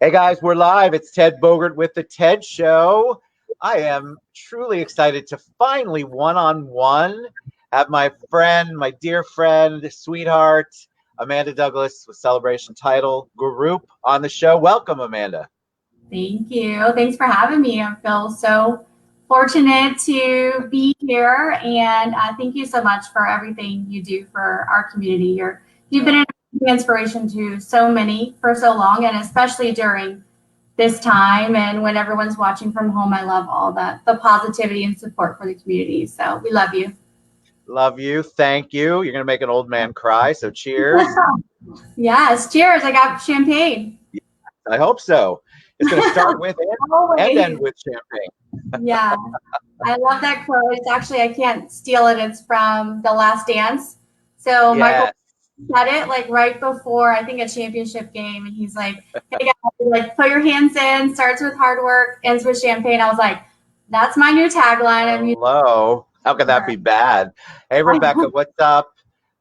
Hey guys, we're live. It's Ted Bogert with the Ted Show. I am truly excited to finally one-on-one have my friend, my dear friend, sweetheart, Amanda Douglas with Celebration Title Group on the show. Welcome, Amanda. Thank you. Thanks for having me. I feel so fortunate to be here, and thank you so much for everything you do for our community. You've been an inspiration to so many for so long, and especially during this time and when everyone's watching from home. I love all the positivity and support for the community. So we love you. Love you. Thank you. You're going to make an old man cry, so cheers. Yes, cheers. I got champagne. I hope so. It's going to start with and end with champagne. Yeah. I love that quote. It's actually, I can't steal it. It's from The Last Dance. So Michael said it like right before, I think, a championship game. And he's like, hey guys, like put your hands in, starts with hard work, ends with champagne. I was like, that's my new tagline. Hello. How can that be bad? Hey, Rebecca, what's up?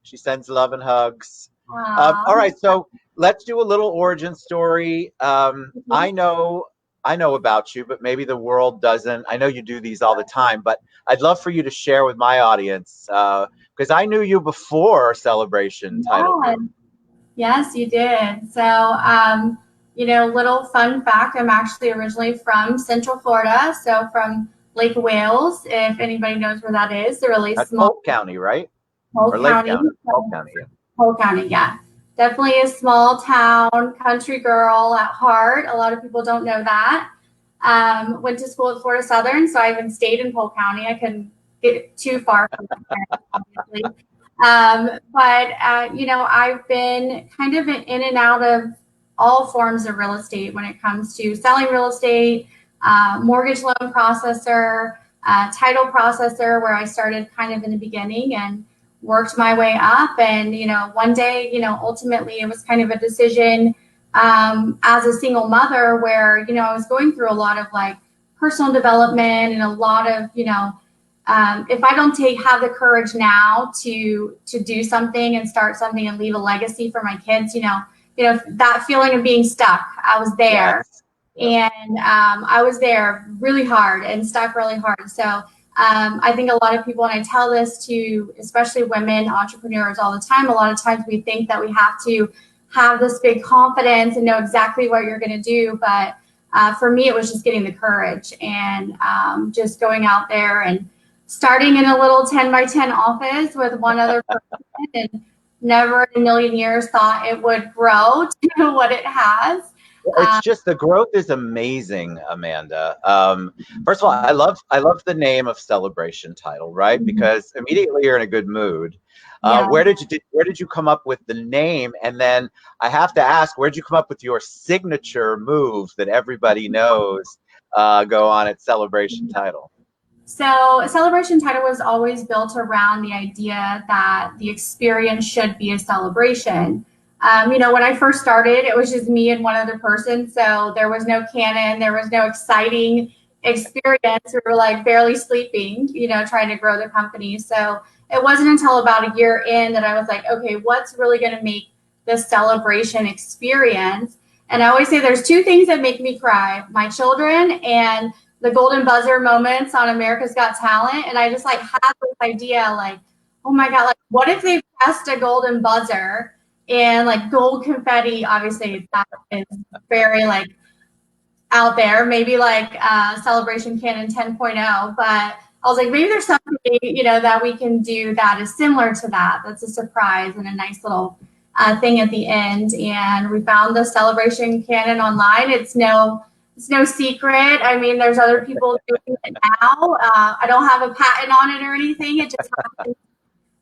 She sends love and hugs. All right, so let's do a little origin story. I know about you, but maybe the world doesn't. I know you do these all the time, but I'd love for you to share with my audience because I knew you before Celebration Title Group. Yes, you did. So, little fun fact, I'm actually originally from Central Florida, so from Lake Wales, if anybody knows where that is. They're really small. Polk County, right? Polk County. Polk County, yeah. Polk County, yeah. Definitely a small town, country girl at heart. A lot of people don't know that. Went to school at Florida Southern, so I even stayed in Polk County. I couldn't get too far from my parents, obviously. I've been kind of in and out of all forms of real estate when it comes to selling real estate, mortgage loan processor, title processor, where I started kind of in the beginning and worked my way up. And, one day, ultimately it was kind of a decision as a single mother where, I was going through a lot of like personal development and a lot of, if I don't have the courage now to do something and start something and leave a legacy for my kids, that feeling of being stuck, I was there. Yes. And I was there really hard and stuck really hard. So I think a lot of people, and I tell this to especially women entrepreneurs all the time, a lot of times we think that we have to have this big confidence and know exactly what you're going to do. But for me, it was just getting the courage and just going out there and starting in a little 10 by 10 office with one other person, and never in a million years thought it would grow to what it has. It's just the growth is amazing, Amanda. First of all, I love the name of Celebration Title, right? Because immediately you're in a good mood. Where did you come up with the name? And then I have to ask, where did you come up with your signature move that everybody knows go on at Celebration Title? So Celebration Title was always built around the idea that the experience should be a celebration. When I first started, it was just me and one other person. So there was no canon, there was no exciting experience. We were like barely sleeping, trying to grow the company. So it wasn't until about a year in that I was like, okay, what's really going to make this celebration experience? And I always say there's two things that make me cry: my children and the golden buzzer moments on America's Got Talent. And I just like had this idea like, oh my God, like what if they pressed a golden buzzer and like gold confetti? Obviously that is very like out there, maybe like Celebration Canon 10.0, but I was like, maybe there's something, that we can do that is similar to that. That's a surprise and a nice little thing at the end. And we found the Celebration Canon online. It's no secret. I mean, there's other people doing it now. I don't have a patent on it or anything. It just happens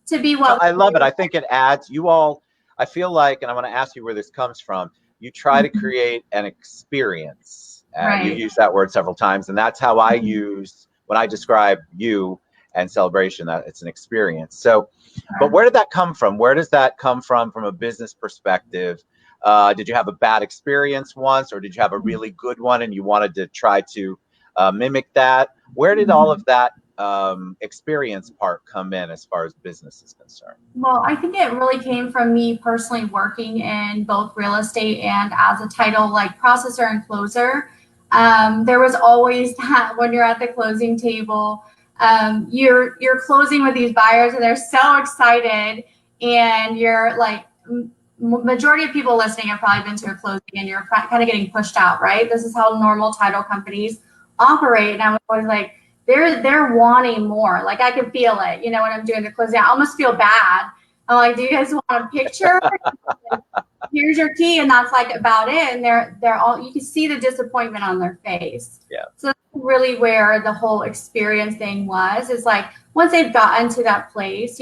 to be what I love it. I think it adds, you all, I feel like, and I want to ask you where this comes from, you try to create an experience. And you use that word several times. And that's how I use, when I describe you and Celebration, that it's an experience. So, but where did that come from? Where does that come from a business perspective? Did you have a bad experience once, or did you have a really good one and you wanted to try to mimic that? Where did all of that experience part come in as far as business is concerned? Well, I think it really came from me personally working in both real estate and as a title like processor and closer. There was always that when you're at the closing table, you're closing with these buyers and they're so excited, and you're like, majority of people listening have probably been to a closing and you're kind of getting pushed out, right? This is how normal title companies operate, and I was always like, they're wanting more. Like I can feel it, when I'm doing the closing. I almost feel bad. I'm like, do you guys want a picture? Here's your key, and that's like about it. And they're all, you can see the disappointment on their face. Yeah. So that's really where the whole experience thing was. Is like once they've gotten to that place,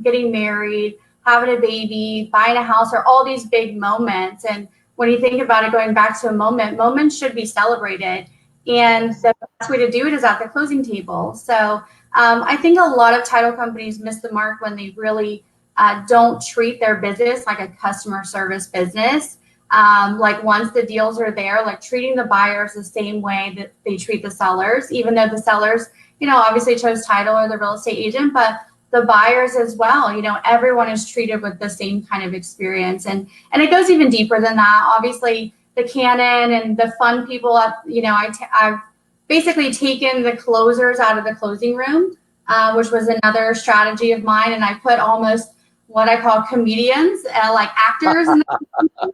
getting married, having a baby, buying a house, are all these big moments. And when you think about it, going back to a moments should be celebrated. And the best way to do it is at the closing table. So I think a lot of title companies miss the mark when they really don't treat their business like a customer service business. Like once the deals are there, like treating the buyers the same way that they treat the sellers, even though the sellers, obviously chose title or the real estate agent, but the buyers as well, everyone is treated with the same kind of experience. And it goes even deeper than that. Obviously, the canon and the fun people I've basically taken the closers out of the closing room, which was another strategy of mine. And I put almost what I call comedians, like actors. So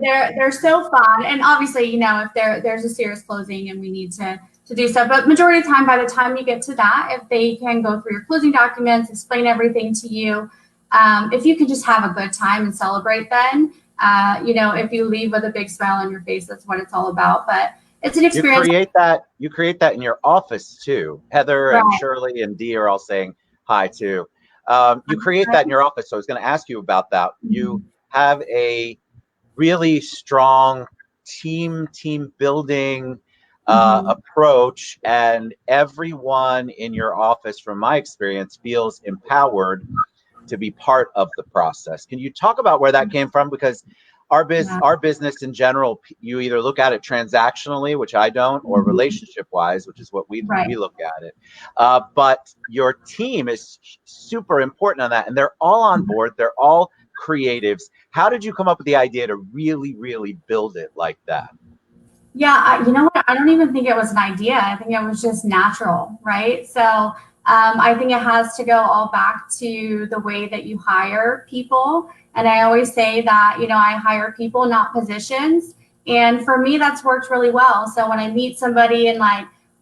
they're so fun. And obviously, if there's a serious closing and we need to do stuff, but majority of the time, by the time you get to that, if they can go through your closing documents, explain everything to you, if you can just have a good time and celebrate, then if you leave with a big smile on your face, that's what it's all about. But it's an experience. You create that in your office too. Heather and Shirley and Dee are all saying hi too. You create that in your office. So I was going to ask you about that. You have a really strong team building approach, and everyone in your office, from my experience, feels empowered to be part of the process. Can you talk about where that came from? Because our business in general, you either look at it transactionally, which I don't, or relationship wise, which is what we look at it. But your team is super important on that, and they're all on board. They're all creatives. How did you come up with the idea to really, really build it like that? Yeah, you know what? I don't even think it was an idea. I think it was just natural, right? So I think it has to go all back to the way that you hire people. And I always say that, I hire people, not positions. And for me, that's worked really well. So when I meet somebody and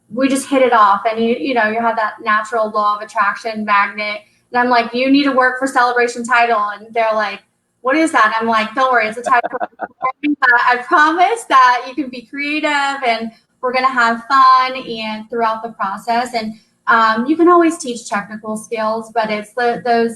we just hit it off, and you have that natural law of attraction magnet. And I'm like, you need to work for Celebration Title. And they're like, what is that? I'm like, don't worry, it's a title. I promise that you can be creative and we're going to have fun and throughout the process. And you can always teach technical skills, but it's those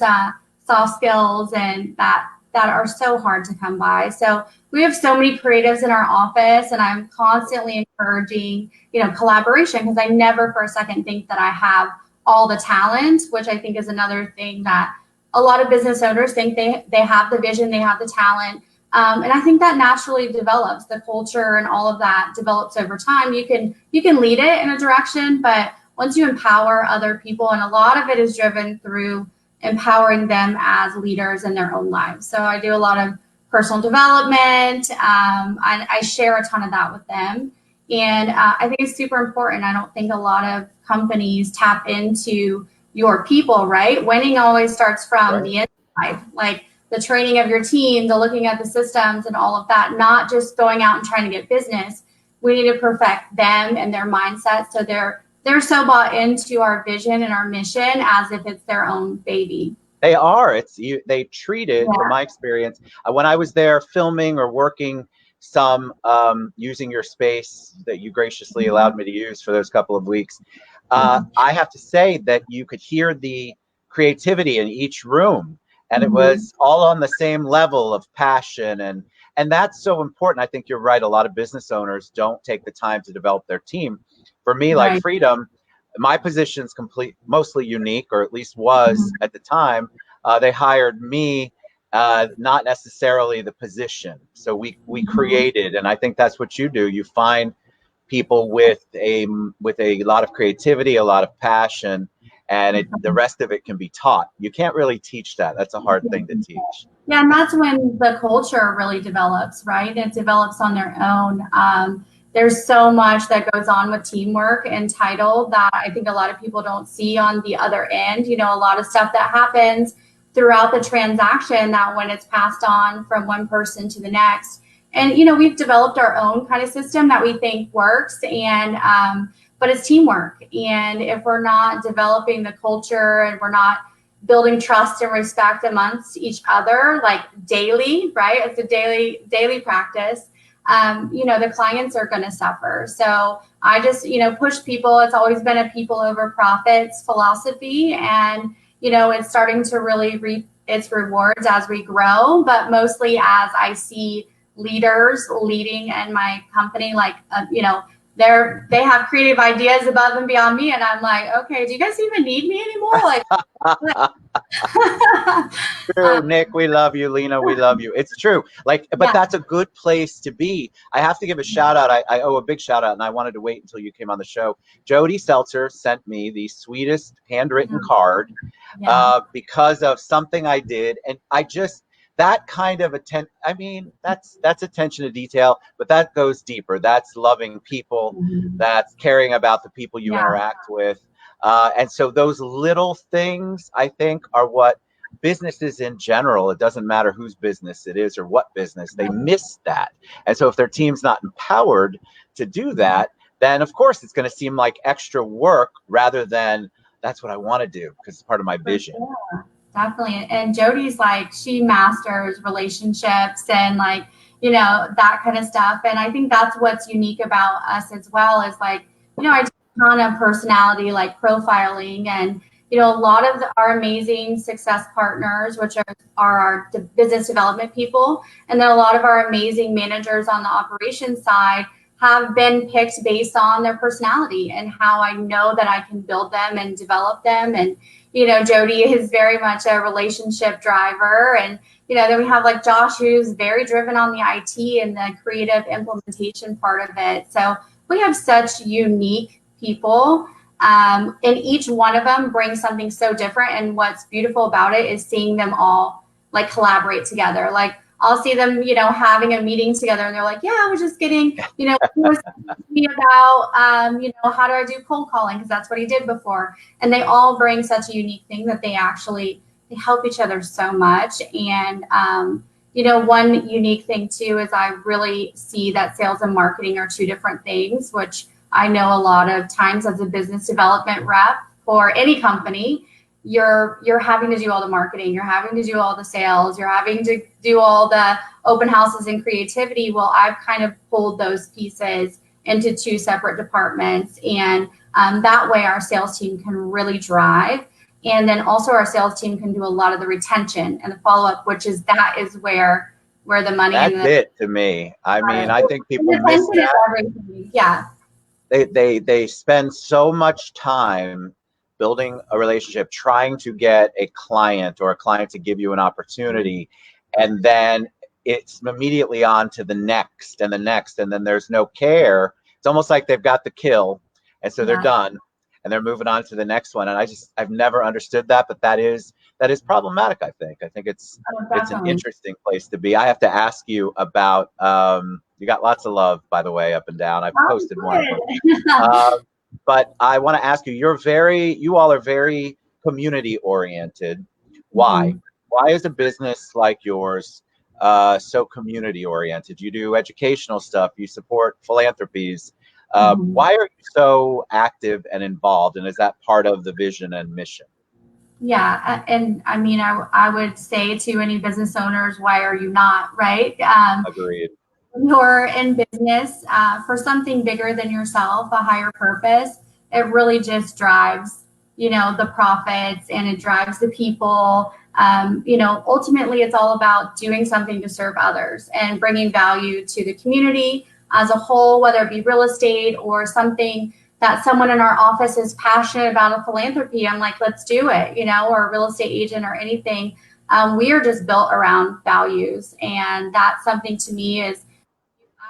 soft skills and that are so hard to come by. So we have so many creatives in our office, and I'm constantly encouraging, collaboration, because I never for a second think that I have all the talent, which I think is another thing that a lot of business owners think they have the vision, they have the talent. And I think that naturally develops. The culture and all of that develops over time. You can lead it in a direction, but once you empower other people, and a lot of it is driven through empowering them as leaders in their own lives. So I do a lot of personal development. I share a ton of that with them. And I think it's super important. I don't think a lot of companies tap into your people, right? Winning always starts from the inside, like the training of your team, the looking at the systems and all of that, not just going out and trying to get business. We need to perfect them and their mindset, so they're so bought into our vision and our mission as if it's their own baby. They are. They treat it, from my experience, when I was there filming or working some using your space that you graciously allowed me to use for those couple of weeks. I have to say that you could hear the creativity in each room, and it was all on the same level of passion, and that's so important. I think you're right. A lot of business owners don't take the time to develop their team. For me, like Freedom, my position's mostly unique, or at least was at the time. They hired me, not necessarily the position. So we created, and I think that's what you do. You find people with a lot of creativity, a lot of passion, and the rest of it can be taught. You can't really teach that. That's a hard thing to teach. Yeah, and that's when the culture really develops, right? It develops on their own. There's so much that goes on with teamwork and title that I think a lot of people don't see on the other end. You know, a lot of stuff that happens throughout the transaction that when it's passed on from one person to the next. And, you know, we've developed our own kind of system that we think works, and but it's teamwork. And if we're not developing the culture and we're not building trust and respect amongst each other, like daily, right? It's a daily practice. You know, the clients are going to suffer. So I just, you know, push people. It's always been a people over profits philosophy. And, you know, it's starting to really reap its rewards as we grow, but mostly as I see leaders leading in my company, like, you know, they have creative ideas above and beyond me. And I'm like, okay, do you guys even need me anymore? Like, True, Nick, we love you. Lena, we love you. It's true. Like, but that's a good place to be. I have to give a shout out. I owe a big shout out, and I wanted to wait until you came on the show. Jody Seltzer sent me the sweetest handwritten card because of something I did, and I just that kind of I mean, that's attention to detail, but that goes deeper. That's loving people. That's caring about the people you interact with. And so those little things, I think, are what businesses in general, it doesn't matter whose business it is or what business, they miss that. And so if their team's not empowered to do that, then of course it's going to seem like extra work rather than that's what I want to do because it's part of my vision. Definitely. And Jody's like, she masters relationships and like, you know, that kind of stuff. And I think that's what's unique about us as well is like, you know, I do a ton of personality, like profiling, and, you know, a lot of our amazing success partners, which are our business development people, and then a lot of our amazing managers on the operations side have been picked based on their personality and how I know that I can build them and develop them. And, you know, Jody is very much a relationship driver. And, you know, then we have like Josh, who's very driven on the IT and the creative implementation part of it. So we have such unique people. And each one of them brings something so different. And what's beautiful about it is seeing them all like collaborate together. Like I'll see them, you know, having a meeting together and they're like, yeah, I was just getting, you know, me about, you know, how do I do cold calling? Because that's what he did before. And they all bring such a unique thing that they help each other so much. And, you know, one unique thing too is I really see that sales and marketing are two different things, which I know a lot of times as a business development rep for any company, you're having to do all the marketing, you're having to do all the sales, you're having to do all the open houses and creativity. Well, I've kind of pulled those pieces into two separate departments, and that way our sales team can really drive. And then also our sales team can do a lot of the retention and the follow-up, which is where the money that's it to me. I mean, I think people miss that. Yeah. They spend so much time building a relationship, trying to get a client or a client to give you an opportunity, and then it's immediately on to the next and the next, and then there's no care. It's almost like they've got the kill, and so they're done, and they're moving on to the next one. And I've never understood that, but that is problematic. I think it's an interesting place to be. I have to ask you about. You got lots of love, by the way, up and down. I've posted one of them. But I want to ask you, you all are very community oriented. Why? Why is a business like yours so community oriented? You do educational stuff, you support philanthropies. Why are you so active and involved? And is that part of the vision and mission? Yeah. And I mean, I would say to any business owners, why are you not, right? Agreed. You're in business for something bigger than yourself, a higher purpose. It really just drives, you know, the profits, and it drives the people. You know, ultimately, it's all about doing something to serve others and bringing value to the community as a whole, whether it be real estate or something that someone in our office is passionate about, a philanthropy. I'm like, let's do it, you know, or a real estate agent or anything. We are just built around values. And that's something to me is,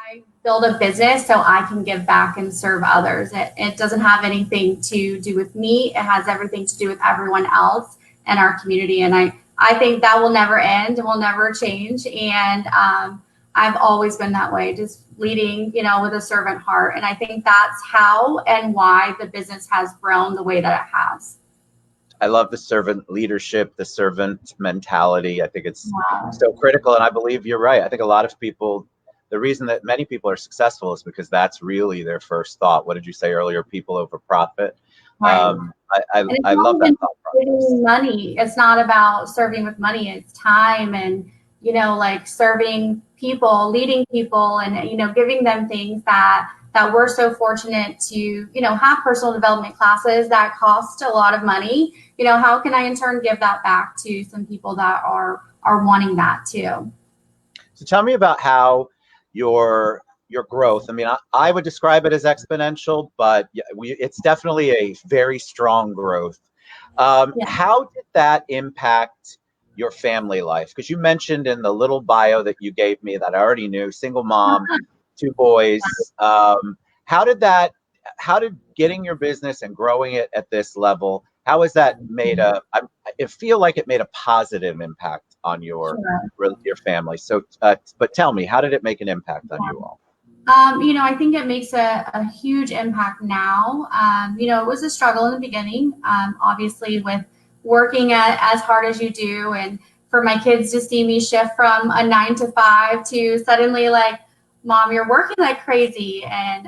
I build a business so I can give back and serve others. It doesn't have anything to do with me. It has everything to do with everyone else in our community. And I think that will never end and will never change. And I've always been that way, just leading, with a servant heart. And I think that's how and why the business has grown the way that it has. I love the servant leadership, the servant mentality. I think it's so critical. And I believe you're right. I think a lot of people, the reason that many people are successful is because that's really their first thought. What did you say earlier? People over profit. Right. I love that thought process. Money. It's not about serving with money. It's time and, like serving people, leading people, and, giving them things that we're so fortunate to, have personal development classes that cost a lot of money. How can I in turn give that back to some people that are wanting that too? So tell me about how your growth. I mean, I would describe it as exponential, but it's definitely a very strong growth. How did that impact your family life? Because you mentioned in the little bio that you gave me that I already knew, single mom, 2 boys. How did getting your business and growing it at this level, how has that made I feel like it made a positive impact on your family. So, but tell me, how did it make an impact on you all? I think it makes a huge impact now. It was a struggle in the beginning, obviously with working as hard as you do. And for my kids to see me shift from a 9 to 5 to suddenly like, Mom, you're working like crazy. And,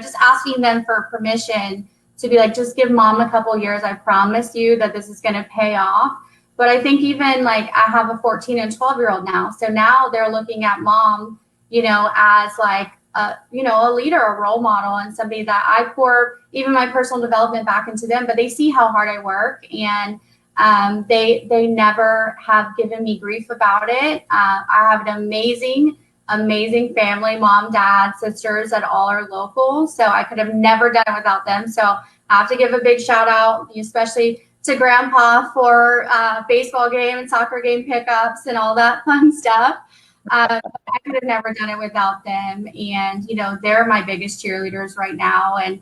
just asking them for permission to be like, just give Mom a couple years. I promise you that this is going to pay off. But I think even like I have a 14 and 12-year-old now. So now they're looking at Mom, as like, a leader, a role model, and somebody that I pour even my personal development back into them, but they see how hard I work, and they never have given me grief about it. I have an amazing family, mom, dad, sisters that all are local. So I could have never done it without them. So I have to give a big shout out, especially to Grandpa for baseball game and soccer game pickups and all that fun stuff. I could have never done it without them. And, they're my biggest cheerleaders right now. And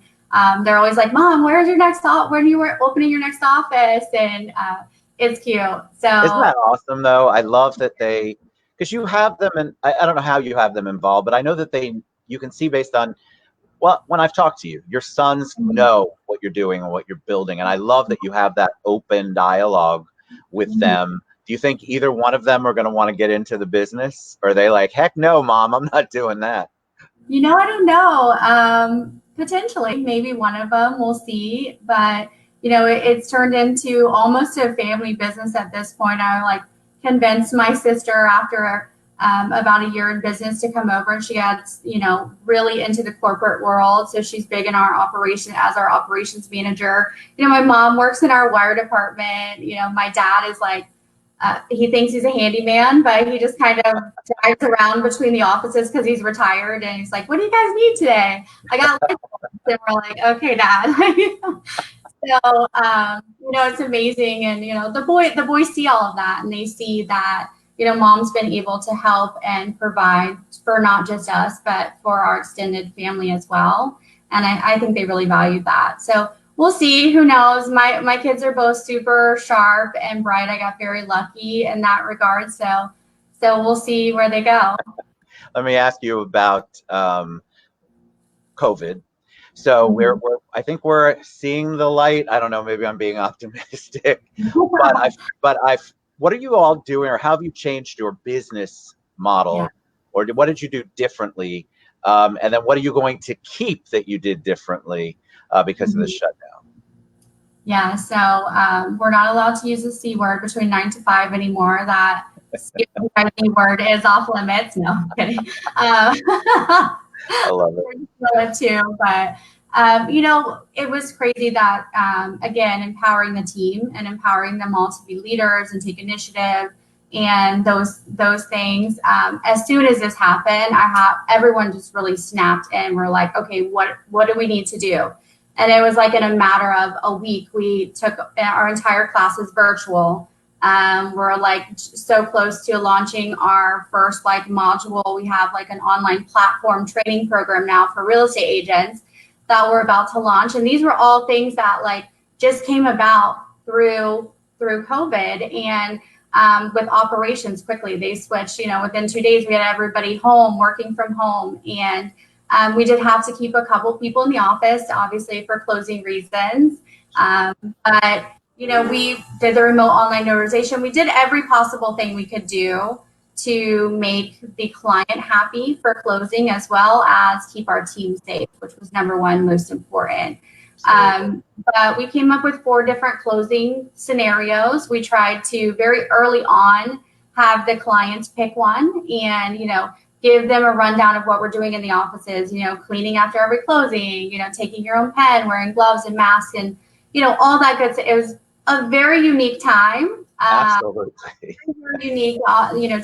they're always like, Mom, where's your next when you were opening your next office? And it's cute. So isn't that awesome though? I love that because you have them, and I don't know how you have them involved, but I know that you can see based on, well, when I've talked to you, your sons know what you're doing and what you're building. And I love that you have that open dialogue with them. Do you think either one of them are going to want to get into the business? Or are they like, heck no, Mom, I'm not doing that? I don't know. Potentially, maybe one of them, we'll see. But, it's turned into almost a family business at this point. I like convinced my sister after about a year in business to come over, and she gets, really into the corporate world. So she's big in our operation as our operations manager. My mom works in our wire department. My dad is like, he thinks he's a handyman, but he just kind of drives around between the offices because he's retired. And he's like, what do you guys need today? I got light bulbs. And we're like, okay, Dad. So, it's amazing. And, the boys see all of that, and they see that, Mom's been able to help and provide for not just us, but for our extended family as well. And I think they really value that. So we'll see. Who knows? My kids are both super sharp and bright. I got very lucky in that regard. So we'll see where they go. Let me ask you about COVID. So I think we're seeing the light. I don't know. Maybe I'm being optimistic, but what are you all doing, or how have you changed your business model, or what did you do differently? And then what are you going to keep that you did differently because of the shutdown? Yeah, so we're not allowed to use the C word between 9 to 5 anymore. That C word is off limits. No, I'm kidding. I love it. Too, but it was crazy that again, empowering the team and empowering them all to be leaders and take initiative and those things. As soon as this happened, everyone just really snapped and we're like, okay, what do we need to do? And it was like in a matter of a week, we took our entire classes virtual. We're like so close to launching our first like module. We have like an online platform training program now for real estate agents that we're about to launch. And these were all things that like just came about through COVID, and with operations quickly. They switched, within 2 days we had everybody home, working from home. And we did have to keep a couple people in the office, obviously for closing reasons. But we did the remote online notarization. We did every possible thing we could do to make the client happy for closing, as well as keep our team safe, which was number one, most important. But we came up with 4 different closing scenarios. We tried to very early on have the clients pick one and, give them a rundown of what we're doing in the offices, cleaning after every closing, taking your own pen, wearing gloves and masks, and, all that good stuff. It was a very unique time. Absolutely. Unique,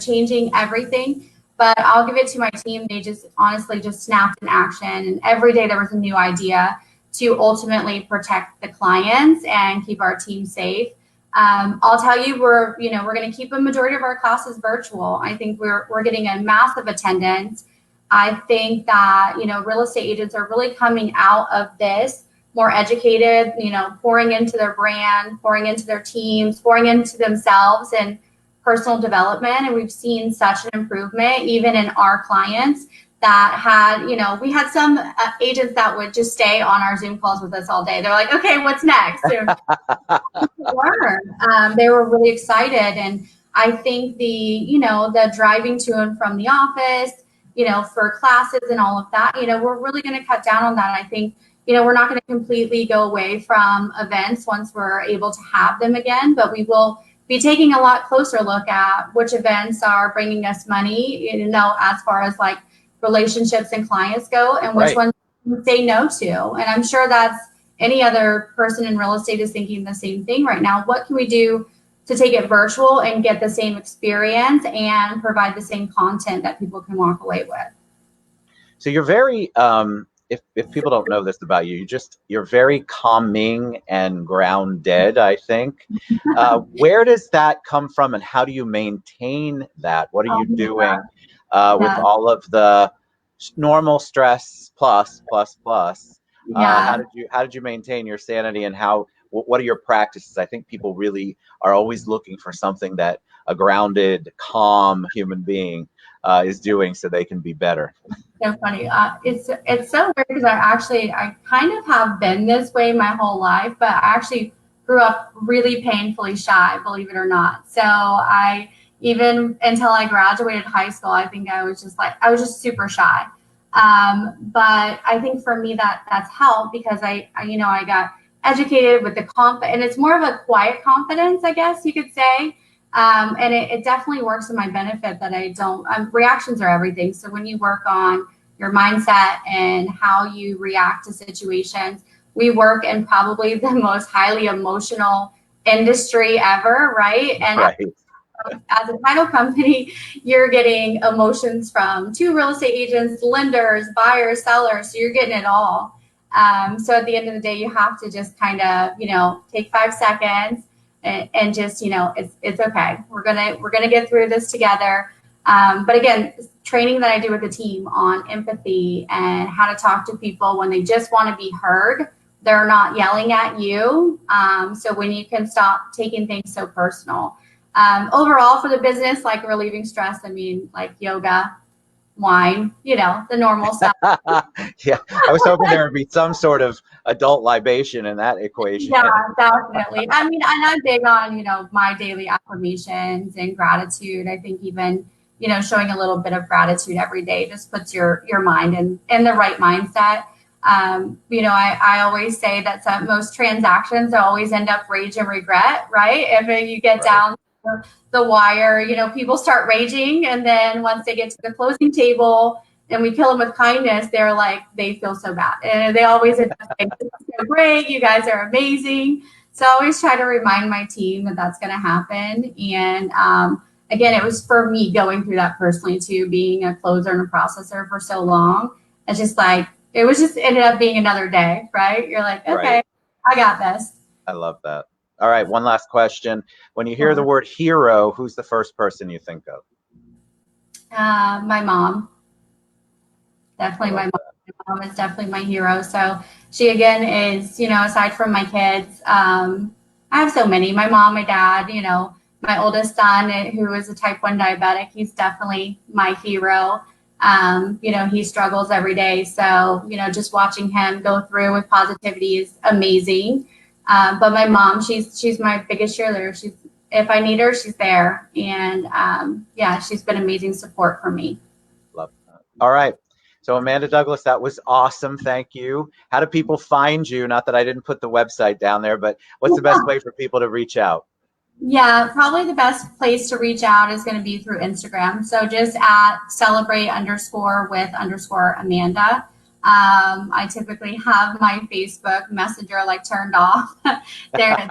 changing everything. But I'll give it to my team. They just honestly just snapped in action. And every day there was a new idea to ultimately protect the clients and keep our team safe. I'll tell you, we're going to keep a majority of our classes virtual. I think we're getting a massive attendance. I think that, real estate agents are really coming out of this more educated, pouring into their brand, pouring into their teams, pouring into themselves and personal development. And we've seen such an improvement even in our clients that had, we had some agents that would just stay on our Zoom calls with us all day. They're like, okay, what's next? They were really excited. And I think the driving to and from the office, for classes and all of that, we're really going to cut down on that. I think, we're not going to completely go away from events once we're able to have them again, but we will be taking a lot closer look at which events are bringing us money, as far as like relationships and clients go, and which ones we say no to. And I'm sure that's any other person in real estate is thinking the same thing right now. What can we do to take it virtual and get the same experience and provide the same content that people can walk away with? So you're very, if people don't know this about you, you're very calming and grounded, I think. Where does that come from, and how do you maintain that? What are you doing with all of the normal stress plus? How did you maintain your sanity, and what are your practices? I think people really are always looking for something that a grounded, calm human being is doing so they can be better. So funny. It's so weird because I kind of have been this way my whole life, but I actually grew up really painfully shy, believe it or not. So even until I graduated high school, I think I was just super shy. But I think for me that's helped because I got educated with and it's more of a quiet confidence, I guess you could say. And it definitely works in my benefit that I don't, reactions are everything. So when you work on your mindset and how you react to situations, we work in probably the most highly emotional industry ever, right? And as a title company, you're getting emotions from 2 real estate agents, lenders, buyers, sellers. So you're getting it all. So at the end of the day, you have to just kind of, take 5 seconds and just, it's okay. We're gonna get through this together. But again, training that I do with the team on empathy and how to talk to people when they just want to be heard. They're not yelling at you. So when you can stop taking things so personal. Overall for the business, like relieving stress, I mean, like yoga, wine, the normal stuff. Yeah, I was hoping there would be some sort of adult libation in that equation. Yeah, definitely. I mean, and I'm big on, my daily affirmations and gratitude. I think even, showing a little bit of gratitude every day just puts your mind in the right mindset. I always say that most transactions always end up rage and regret, right? If you get down the wire, people start raging, and then once they get to the closing table and we kill them with kindness, they feel so bad, and they always end up saying, "So great, you guys are amazing." So I always try to remind my team that that's going to happen. And again, it was for me going through that personally too, being a closer and a processor for so long. It's just ended up being another day, right? You're like, okay, I got this. I love that. All right, one last question. When you hear the word hero, who's the first person you think of? My mom. Definitely my mom. My mom is definitely my hero. So she again is, aside from my kids, I have so many. My mom, my dad, my oldest son who is a type 1 diabetic, he's definitely my hero. He struggles every day. So, just watching him go through with positivity is amazing. But my mom, she's my biggest cheerleader. If I need her, she's there. And she's been amazing support for me. Love that. All right. So Amanda Douglas, that was awesome. Thank you. How do people find you? Not that I didn't put the website down there, but what's the best way for people to reach out? Yeah, probably the best place to reach out is going to be through Instagram. So just at celebrate_with_Amanda. I typically have my Facebook Messenger turned off. There's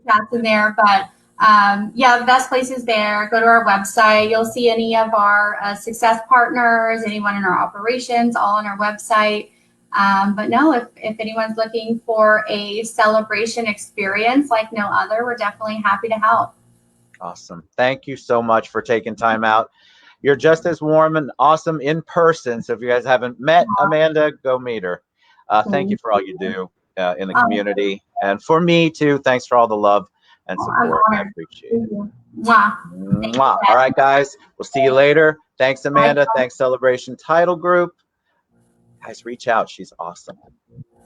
chats in there, but the best place is there. Go to our website. You'll see any of our success partners, anyone in our operations, all on our website. But no, if anyone's looking for a celebration experience like no other, we're definitely happy to help. Awesome. Thank you so much for taking time out. You're just as warm and awesome in person. So if you guys haven't met Amanda, go meet her. Thank you for all you do in the community. And for me too, thanks for all the love and support. I appreciate it. Mwah. Mwah. All right, guys. We'll see you later. Thanks, Amanda. Thanks, Celebration Title Group. Guys, reach out. She's awesome.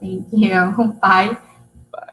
Thank you. Bye. Bye.